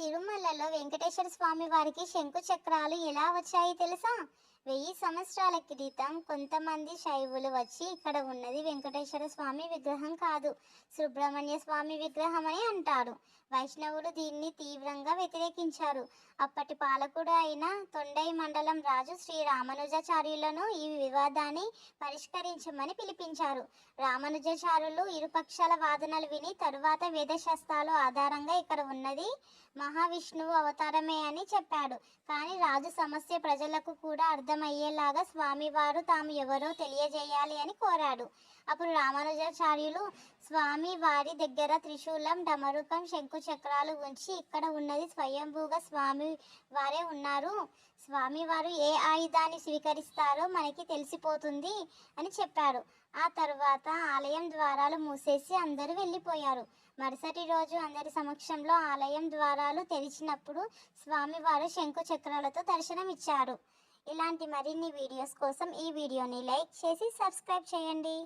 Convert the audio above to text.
తిరుమలలో వెంకటేశ్వర స్వామి వారికి శంకు చక్రాలు ఎలా వచ్చాయి తెలుసా? 1000 సంవత్సరాల క్రితం కొంతమంది శైవులు వచ్చి ఇక్కడ ఉన్నది వెంకటేశ్వర స్వామి విగ్రహం కాదు, సుబ్రహ్మణ్య స్వామి విగ్రహం అని అంటారు. వైష్ణవులు దీన్ని తీవ్రంగా వ్యతిరేకించారు. అప్పటి పాలకుడు అయిన తొండై మండలం రాజు శ్రీ రామానుజాచార్యులను ఈ వివాదాన్ని పరిష్కరించమని పిలిపించారు. రామానుజాచార్యులు ఇరుపక్షాల వాదనలు విని తరువాత వేదశాస్త్రాల ఆధారంగా ఇక్కడ ఉన్నది మహావిష్ణువు అవతారమే అని చెప్పాడు. కానీ రాజు సమస్య ప్రజలకు కూడా అర్థమయ్యేలాగా స్వామివారు తాము ఎవరో తెలియజేయాలి అని కోరాడు. అప్పుడు రామానుజాచార్యులు స్వామి వారి దగ్గర త్రిశూలం, డమరుకం, శంకు చక్రాలు ఉంచి ఇక్కడ ఉన్నది స్వయంభూగా స్వామి వారే ఉన్నారు, స్వామివారు ఏ ఆయుధాన్ని స్వీకరిస్తారో మనకి తెలిసిపోతుంది అని చెప్పారు. ఆ తర్వాత ఆలయం ద్వారాలు మూసేసి అందరూ వెళ్ళిపోయారు. మరుసటి రోజు అందరి సమక్షంలో ఆలయం ద్వారాలు తెరిచినప్పుడు స్వామివారు శంకు చక్రాలతో దర్శనమిచ్చారు. ఇలాంటి మరిన్ని వీడియోస్ కోసం ఈ వీడియోని లైక్ చేసి సబ్స్క్రైబ్ చేయండి.